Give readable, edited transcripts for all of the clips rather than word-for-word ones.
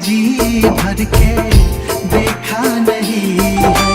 जी भर के देखा नहीं है।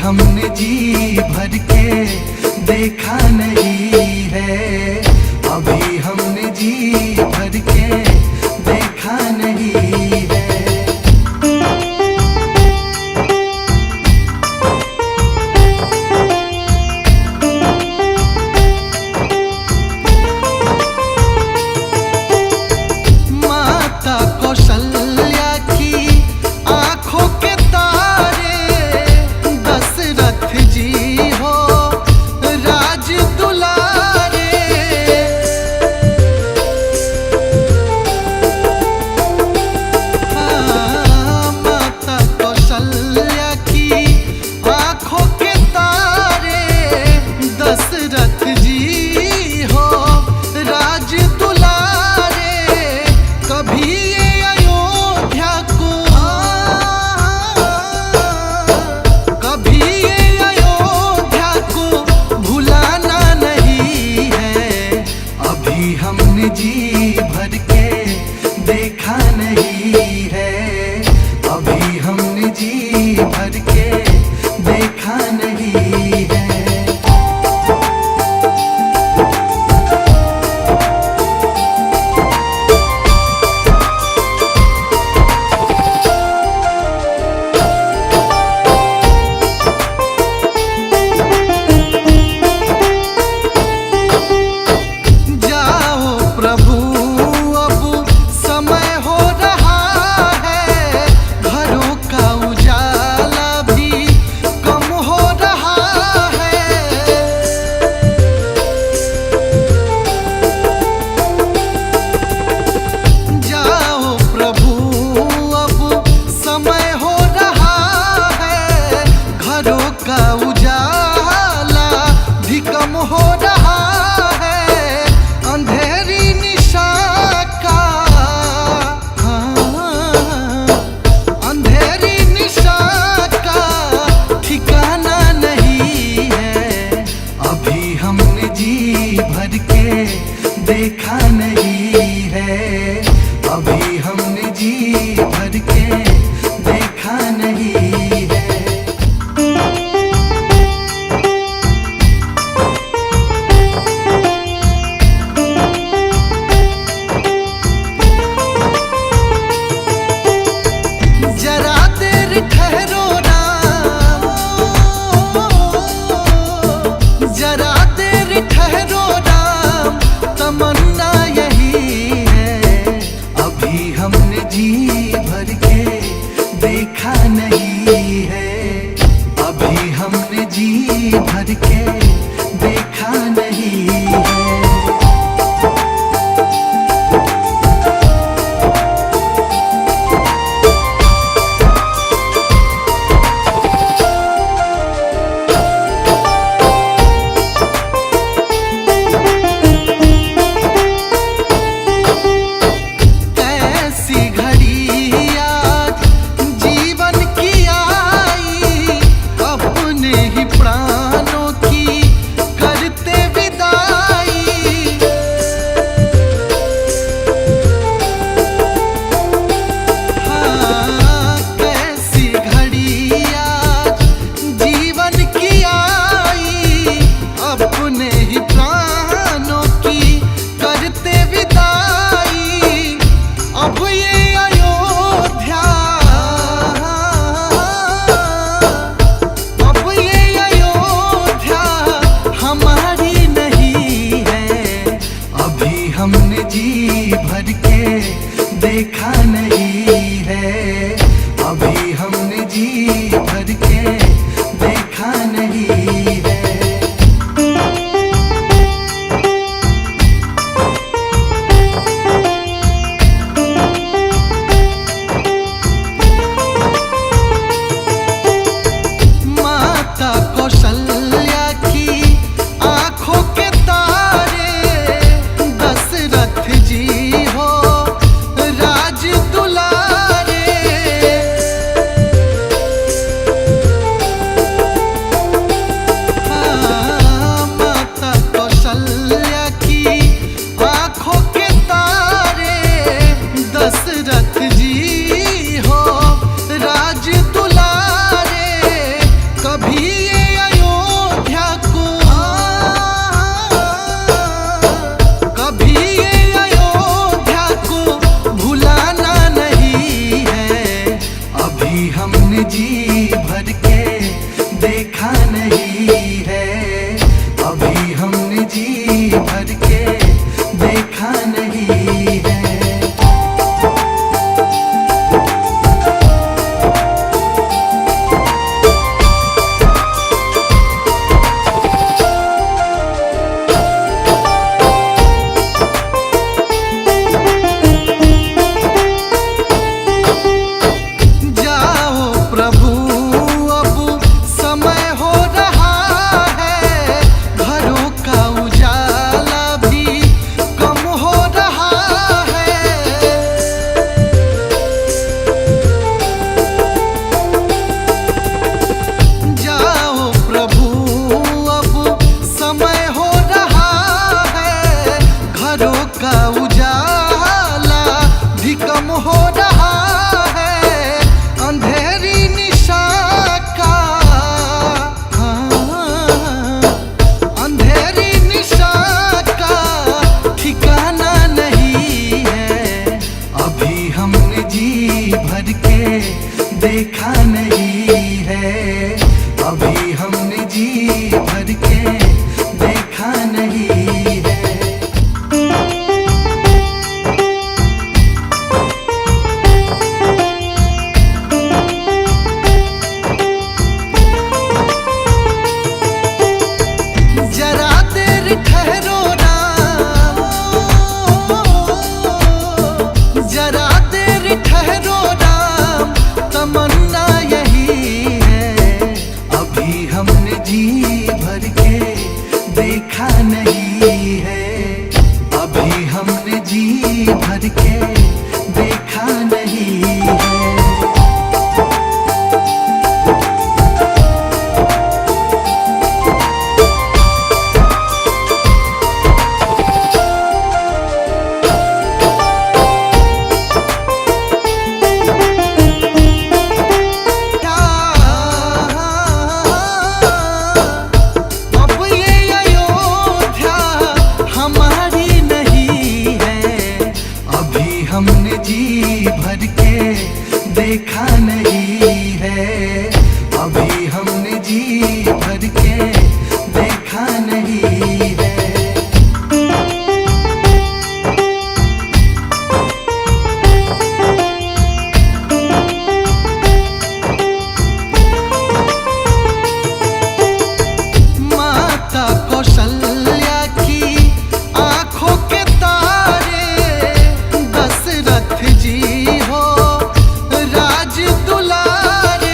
हमने जी भर के देखा नहीं है, अभी हमने जी भर के देखा नहीं है। माता कौशल्या की आंखों के तारे, दशरथ जी हो राज दुलारे। माता कौशल्या की आंखों के तारे, दशरथ जी हो राज दुलारे। कभी ये अयोध्या को, कभी ये अयोध्या को भुलाना नहीं है, अभी हमने जी भर के देखा नहीं है, अभी हमने जी भर के देखा नहीं है। का उजाला भी कम हो रहा है, अंधेरी निशा का, अंधेरी निशा का ठिकाना नहीं है, अभी हमने जी भर के देखा नहीं है, अभी हमने जी भर के देखा नहीं है। तमन्ना यही है, अभी हमने जी भर के के देखा नहीं है, अभी हमने जी भर के देखा नहीं है। माता कौशल्या की आंखों के तारे, दशरथ जी हो राज दुलारे। माता कौशल्या की आंखों के तारे, दशरथ जी हो राज दुलारे। कभी ये अयोध्या को, कभी ये अयोध्या को भुलाना नहीं है, अभी हमने जी भर के देखा नहीं है, अभी हमने जी भर के देखा नहीं है। जाओ प्रभु अब समय हो रहा है, घरों का उजाला भी कम हो रहा है। जाओ प्रभु अब समय हो रहा है, घरों का उजाला भी कम हो रहा है। अंधेरी निशा का, अंधेरी निशा का ठिकाना नहीं है, अभी हमने जी भर के देखा नहीं है, अभी हमने जी भर के देखा नहीं है। जरा देर ठहरो राम, जरा देर ठहरो राम, तमन्ना यही है, अभी हमने जी भर के देखा नहीं है, अभी हमने जी भर के देखा नहीं है। अब ये अयोध्या हमारी नहीं है, अभी हमने जी भर के देखा नहीं है, अभी हमने जी भर के देखा नहीं है। माता कौशल्या की आंखों के तारे, दशरथ जी हो राज दुलारे।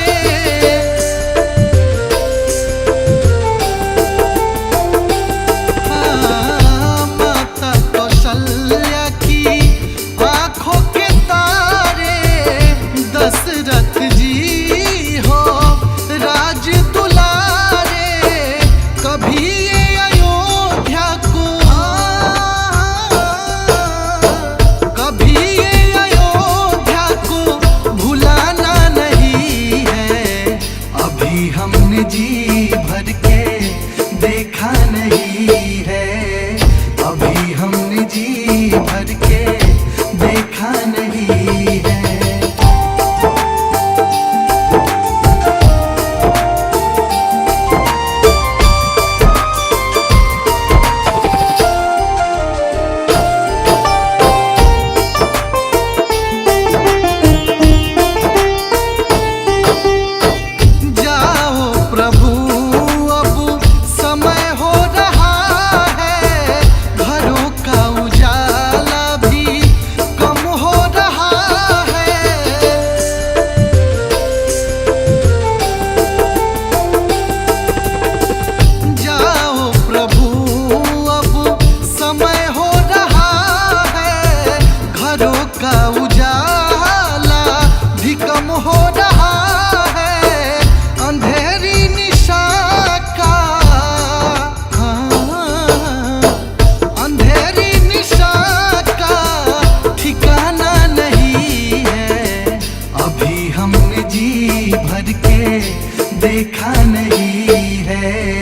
जी भर के देखा नहीं है।